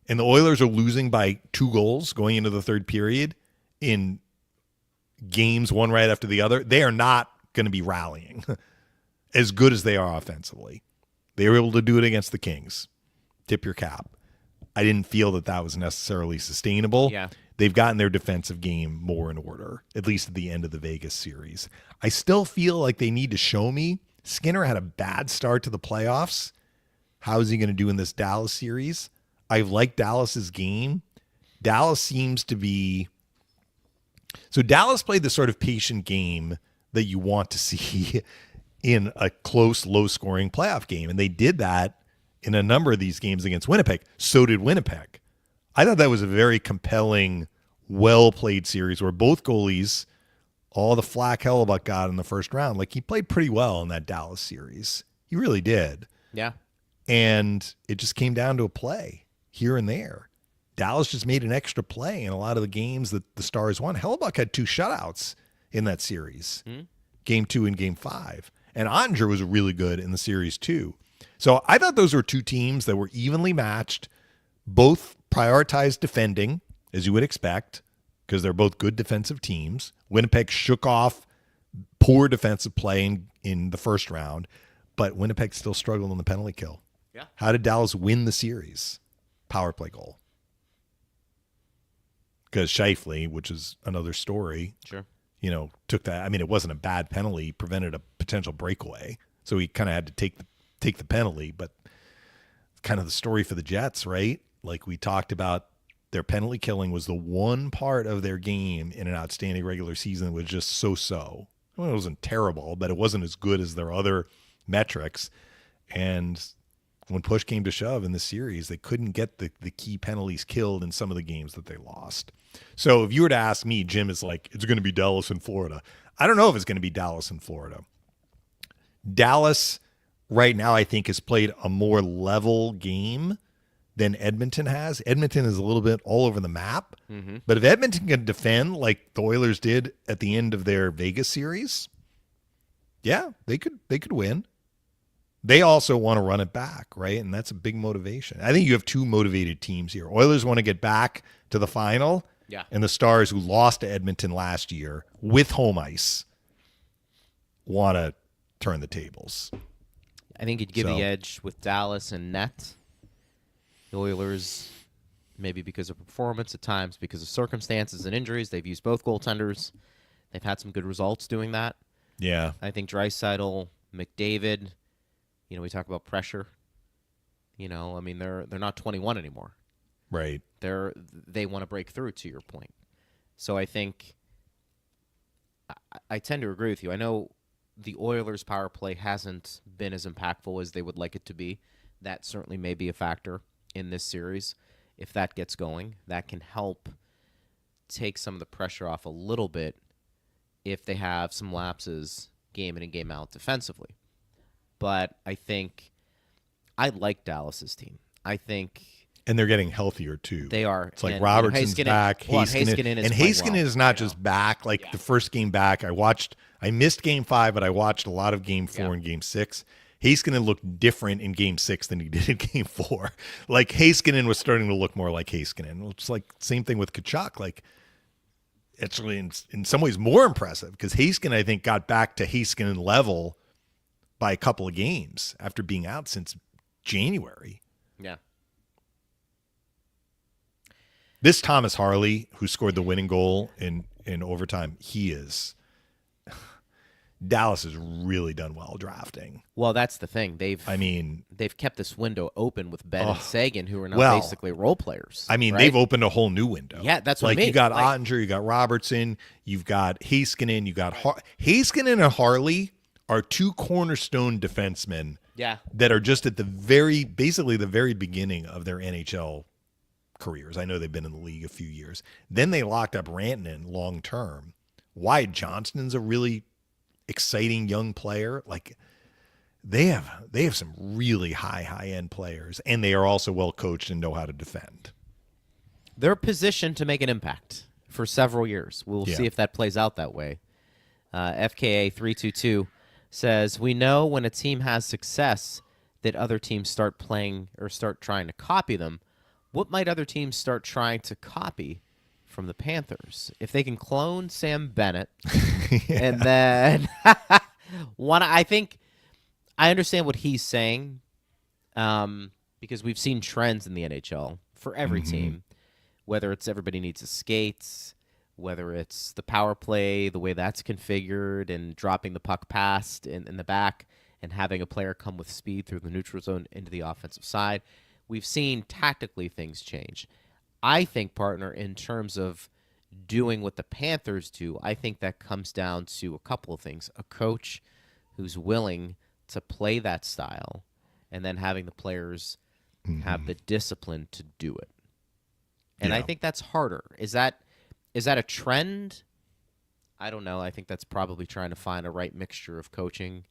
and the Oilers are losing by 2 goals going into the third period in games one right after the other, they are not going to be rallying as good as they are offensively. They were able to do it against the Kings. Tip your cap. I didn't feel that was necessarily sustainable. Yeah. They've gotten their defensive game more in order, at least at the end of the Vegas series. I still feel like they need to show me. Skinner had a bad start to the playoffs. How is he going to do in this Dallas series? I like Dallas's game. Dallas seems to be... So Dallas played the sort of patient game that you want to see in a close, low-scoring playoff game, and they did that in a number of these games against Winnipeg. So did Winnipeg. I thought that was a very compelling, well-played series where both goalies, all the flack Hellebuck got in the first round, like he played pretty well in that Dallas series. He really did. Yeah. And it just came down to a play here and there. Dallas just made an extra play in a lot of the games that the Stars won. Hellebuck had 2 shutouts in that series, game 2 and game 5. And Ottinger was really good in the series too. So I thought those were 2 teams that were evenly matched, both prioritized defending, as you would expect, because they're both good defensive teams. Winnipeg shook off poor defensive play in the first round, but Winnipeg still struggled on the penalty kill. Yeah. How did Dallas win the series? Power play goal. Because Scheifele, which is another story, Sure. Took that. I mean, it wasn't a bad penalty, prevented a potential breakaway. So he kind of had to take the penalty, but kind of the story for the Jets, right? Like we talked about, their penalty killing was the one part of their game in an outstanding regular season that was just so-so. Well, it wasn't terrible, but it wasn't as good as their other metrics. And when push came to shove in the series, they couldn't get the key penalties killed in some of the games that they lost. So if you were to ask me, Jim is like, it's going to be Dallas and Florida. I don't know if it's going to be Dallas and Florida. Dallas right now, I think, has played a more level game than Edmonton has. Edmonton is a little bit all over the map. Mm-hmm. But if Edmonton can defend like the Oilers did at the end of their Vegas series, yeah, they could win. They also want to run it back, right? And that's a big motivation. I think you have 2 motivated teams here. Oilers want to get back to the final. Yeah. And the Stars, who lost to Edmonton last year with home ice, want to turn the tables. I think you'd give the edge with Dallas and net. The Oilers, maybe because of performance at times, because of circumstances and injuries, they've used both goaltenders. They've had some good results doing that. Yeah. I think Draisaitl, McDavid, we talk about pressure. I mean, they're not 21 anymore. Right. They want to break through, to your point. So I think I tend to agree with you. I know the Oilers' power play hasn't been as impactful as they would like it to be. That certainly may be a factor in this series. If that gets going, that can help take some of the pressure off a little bit if they have some lapses game in and game out defensively. But I think I like Dallas's team. I think... And they're getting healthier, too. They are. It's like Robertson's back. Heiskanen is not just back. Like the first game back, I missed game 5, but I watched a lot of game 4 and game 6. Heiskanen looked different in game 6 than he did in game 4. Like Heiskanen was starting to look more like Heiskanen. It's like same thing with Tkachuk. Like it's really in some ways more impressive because Heiskanen, I think, got back to Heiskanen level by a couple of games after being out since January. Yeah. This Thomas Harley, who scored the winning goal in overtime, Dallas has really done well drafting. Well, that's the thing. They've kept this window open with Ben and Sagan, who are now basically role players. I mean, right? They've opened a whole new window. Yeah, that's what I mean. You got Ottinger, you got Robertson, you've got Heiskanen, you got Heiskanen and Harley are 2 cornerstone defensemen. Yeah. That are just at the very beginning of their NHL careers. I know they've been in the league a few years. Then they locked up Rantanen long term. Wyatt Johnston's a really exciting young player. Like they have some really high end players, and they are also well coached and know how to defend. They're positioned to make an impact for several years. We'll see if that plays out that way. FKA 322 says, we know when a team has success that other teams start playing or start trying to copy them. What might other teams start trying to copy from the Panthers? If they can clone Sam Bennett, and then I understand what he's saying, because we've seen trends in the NHL for every team, whether it's everybody needs his skates, whether it's the power play, the way that's configured, and dropping the puck past in the back and having a player come with speed through the neutral zone into the offensive side. We've seen tactically things change. I think, partner, in terms of doing what the Panthers do, I think that comes down to a couple of things. A coach who's willing to play that style, and then having the players have the discipline to do it. And I think that's harder. Is that a trend? I don't know. I think that's probably trying to find a right mixture of coaching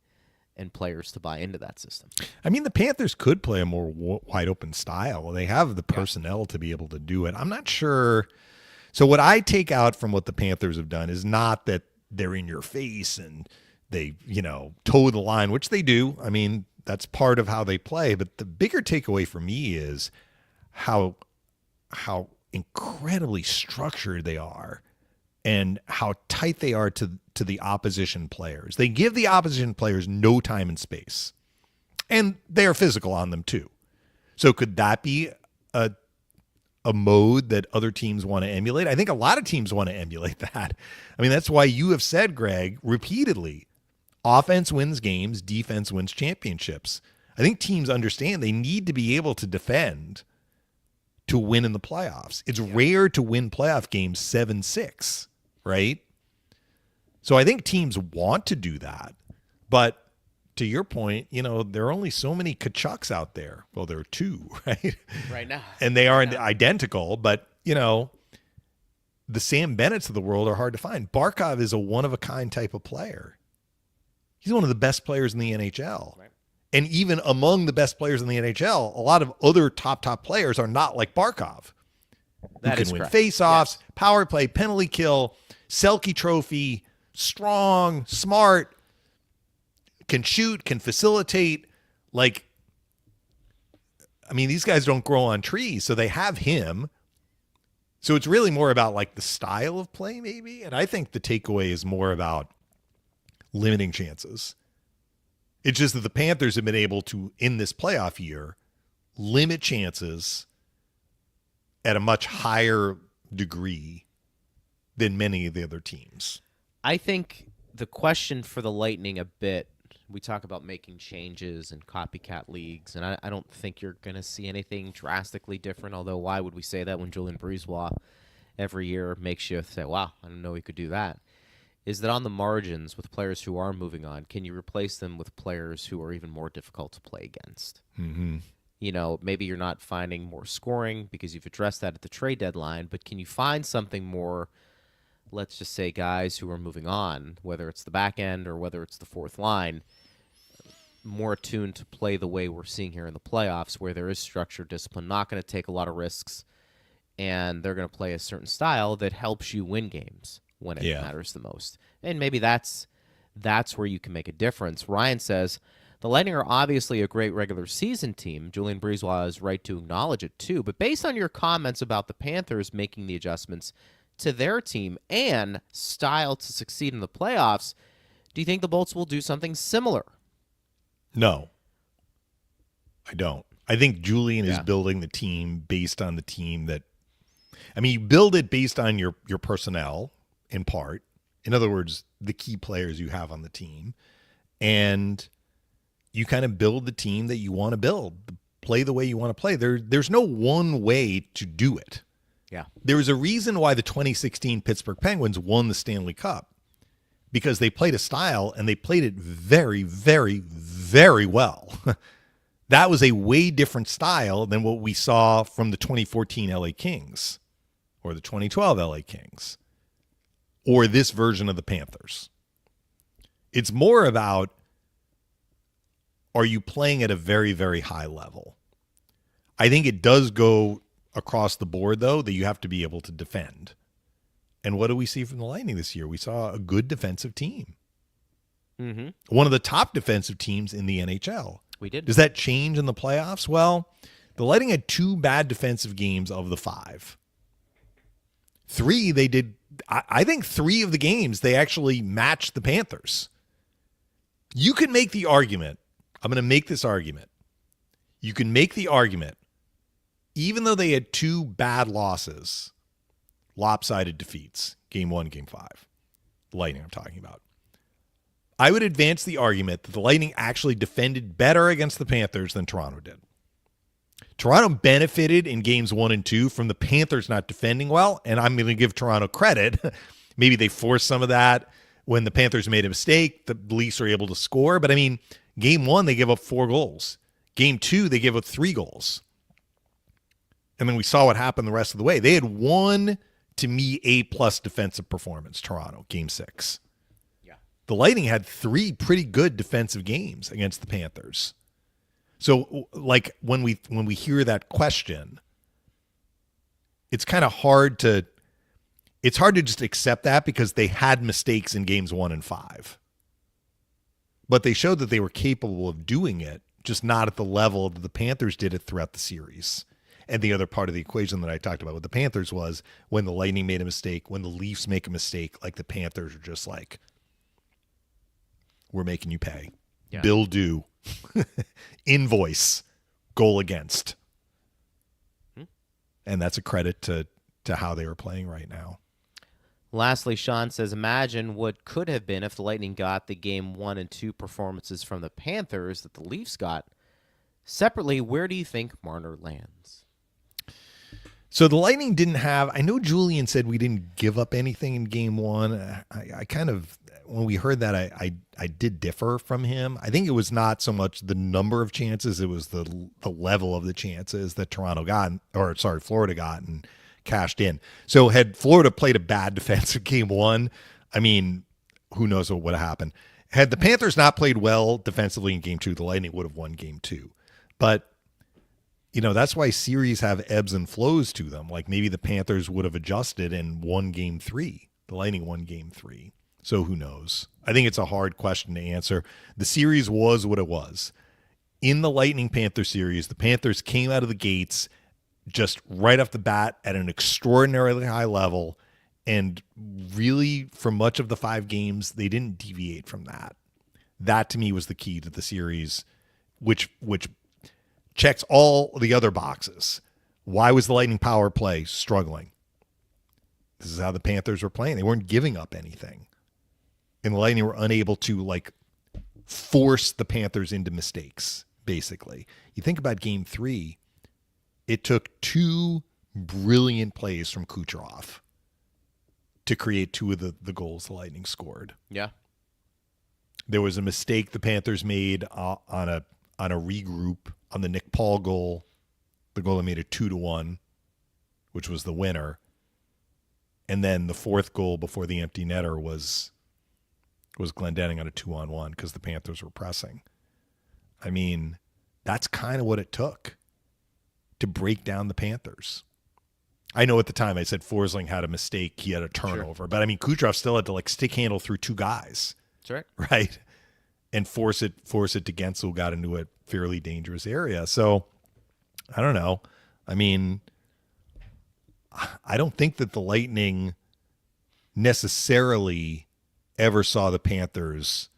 and players to buy into that system. I mean, the Panthers could play a more wide open style. They have the personnel to be able to do it. I'm not sure. So what I take out from what the Panthers have done is not that they're in your face and they, toe the line, which they do. I mean, that's part of how they play. But the bigger takeaway for me is how incredibly structured they are and how tight they are to the opposition players. They give the opposition players no time and space. And they are physical on them too. So could that be a mode that other teams want to emulate? I think a lot of teams want to emulate that. I mean, that's why you have said, Greg, repeatedly, offense wins games, defense wins championships. I think teams understand they need to be able to defend to win in the playoffs. It's rare to win playoff games 7-6, right? So I think teams want to do that. But to your point, there are only so many Kachucks out there. Well, there are two, right? Right now. And they aren't identical, but, the Sam Bennetts of the world are hard to find. Barkov is a one-of-a-kind type of player. He's one of the best players in the NHL. Right. And even among the best players in the NHL, a lot of other top players are not like Barkov. That who can win face-offs, power play, penalty kill, Selke trophy, strong, smart, can shoot, can facilitate. These guys don't grow on trees, so they have him. So it's really more about the style of play maybe. And I think the takeaway is more about limiting chances. It's just that the Panthers have been able to, in this playoff year, limit chances at a much higher degree than many of the other teams. I think the question for the Lightning a bit, we talk about making changes and copycat leagues, and I don't think you're going to see anything drastically different, although why would we say that when Julien Brisebois every year makes you say, wow, I didn't know he could do that, is that on the margins with players who are moving on, can you replace them with players who are even more difficult to play against? Mm-hmm. Maybe you're not finding more scoring because you've addressed that at the trade deadline, but can you find something more, let's just say guys who are moving on, whether it's the back end or whether it's the fourth line, more attuned to play the way we're seeing here in the playoffs where there is structure, discipline, not going to take a lot of risks, and they're going to play a certain style that helps you win games when it matters the most. And maybe that's where you can make a difference. Ryan says, the Lightning are obviously a great regular season team. Julien Brisebois is right to acknowledge it too. But based on your comments about the Panthers making the adjustments to their team and style to succeed in the playoffs, do you think the Bolts will do something similar? No, I don't. I think Julien is building the team based on the team that, you build it based on your personnel in part. In other words, the key players you have on the team. And you kind of build the team that you want to build, play the way you want to play. There's no one way to do it. Yeah. There's a reason why the 2016 Pittsburgh Penguins won the Stanley Cup, because they played a style and they played it very, very, very well. That was a way different style than what we saw from the 2014 LA Kings or the 2012 LA Kings or this version of the Panthers. It's more about, are you playing at a very, very high level? I think it does go across the board, though, that you have to be able to defend. And what do we see from the Lightning this year? We saw a good defensive team. Mm-hmm. One of the top defensive teams in the NHL. We did. Does that change in the playoffs? Well, the Lightning had 2 bad defensive games of the 5. 3, they did. I think 3 of the games, they actually matched the Panthers. You can make the argument. I'm going to make this argument. You can make the argument, even though they had 2 bad losses, lopsided defeats, game 1, game 5, the Lightning I'm talking about. I would advance the argument that the Lightning actually defended better against the Panthers than Toronto did. Toronto benefited in games 1 and 2 from the Panthers not defending well, and I'm going to give Toronto credit. Maybe they forced some of that when the Panthers made a mistake. The Leafs were able to score, but I mean, game 1, they gave up 4 goals. Game 2, they gave up 3 goals. And then we saw what happened the rest of the way. They had one, to me, A-plus defensive performance, Toronto, game 6. Yeah. The Lightning had 3 pretty good defensive games against the Panthers. So, like, when we hear that question, it's kind of hard to just accept that because they had mistakes in games 1 and 5. But they showed that they were capable of doing it, just not at the level that the Panthers did it throughout the series. And the other part of the equation that I talked about with the Panthers was when the Lightning made a mistake, when the Leafs make a mistake, like the Panthers are just like, we're making you pay. Yeah. Bill due. Invoice. Goal against. And that's a credit to how they were playing right now. Lastly, Sean says, imagine what could have been if the Lightning got the game 1 and 2 performances from the Panthers that the Leafs got. Separately, where do you think Marner lands? So the Lightning didn't have, I know Julian said we didn't give up anything in game 1. I kind of, when we heard that, I did differ from him. I think it was not so much the number of chances, it was the level of the chances that Florida got and cashed in. So had Florida played a bad defensive game 1, I mean, who knows what would have happened. Had the Panthers not played well defensively in game 2, the Lightning would have won game 2. But, you know, that's why series have ebbs and flows to them. Like maybe the Panthers would have adjusted and won game 3. The Lightning won game 3. So who knows? I think it's a hard question to answer. The series was what it was. In the Lightning-Panther series, the Panthers came out of the gates just right off the bat at an extraordinarily high level, and really for much of the 5 games, they didn't deviate from that. That to me was the key to the series, which checks all the other boxes. Why was the Lightning power play struggling? This is how the Panthers were playing. They weren't giving up anything. And the Lightning were unable to force the Panthers into mistakes, basically. You think about game 3, it took 2 brilliant plays from Kucherov to create 2 of the goals the Lightning scored. Yeah. There was a mistake the Panthers made on a regroup on the Nick Paul goal, the goal that made it 2-1, which was the winner. And then the 4th goal before the empty netter was Glendening on a 2-on-1 because the Panthers were pressing. I mean, that's kind of what it took to break down the Panthers. I know at the time I said Forsling had a mistake. He had a turnover. Sure. But, I mean, Kucherov still had to, stick handle through 2 guys. That's right. Right? And force it to Gensel, who got into a fairly dangerous area. So, I don't know. I mean, I don't think that the Lightning necessarily ever saw the Panthers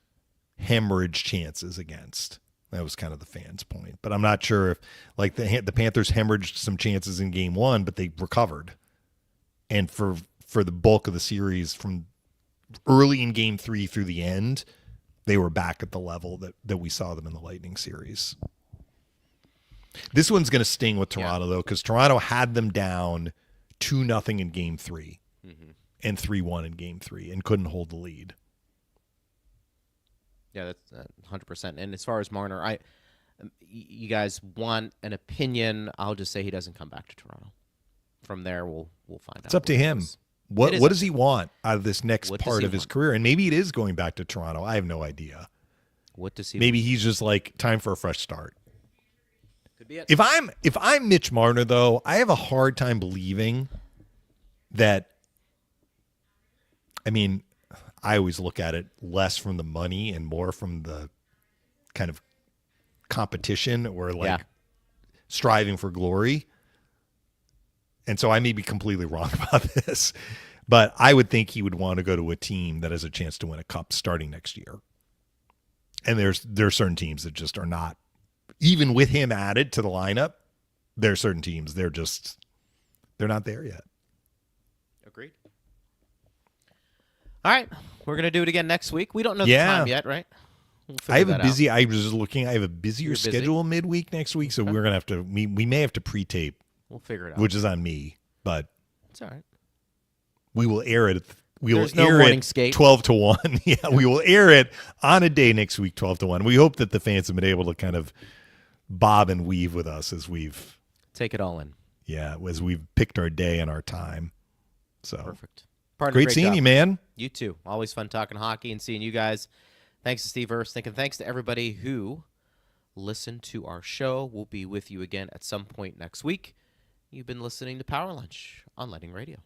hemorrhage chances against. That was kind of the fans' point. But I'm not sure if, the Panthers hemorrhaged some chances in game 1, but they recovered. And for the bulk of the series, from early in game 3 through the end, they were back at the level that we saw them in the Lightning series. This one's going to sting with Toronto, though, because Toronto had them down 2-0 in game 3 and 3-1 in game 3 and couldn't hold the lead. Yeah, that's 100%. And as far as Marner, you guys want an opinion? I'll just say he doesn't come back to Toronto. From there, we'll find out. It's up to him. What is does he want out of this next What does part he of his want? career? And maybe it is going back to Toronto. I have no idea. What does he? Maybe he's just like, time for a fresh start. Could be it. If I'm Mitch Marner, though, I have a hard time believing that. I mean, I always look at it less from the money and more from the kind of competition or like striving for glory. And so I may be completely wrong about this, but I would think he would want to go to a team that has a chance to win a cup starting next year. And there are certain teams that just are not, even with him added to the lineup, there are certain teams they're not there yet. Agreed. All right, we're gonna do it again next week. We don't know the time yet, right? We'll I have figure a that busy. I was just looking. I have a busier You're busy? schedule midweek next week, so we're gonna have to. We may have to pre-tape, We'll figure it out. which is on me, but It's all right. we will air it. We will There's no air morning it skate. 12-1. Yeah, we will air it on a day next week, 12-1. We hope that the fans have been able to kind of bob and weave with us as we've Take it all in. as we've picked our day and our time. So Perfect. Partner, great seeing job. you, man. You too. Always fun talking hockey and seeing you guys. Thanks to Steve Erstink, and thanks to everybody who listened to our show. We'll be with you again at some point next week. You've been listening to Power Lunch on Lightning Radio.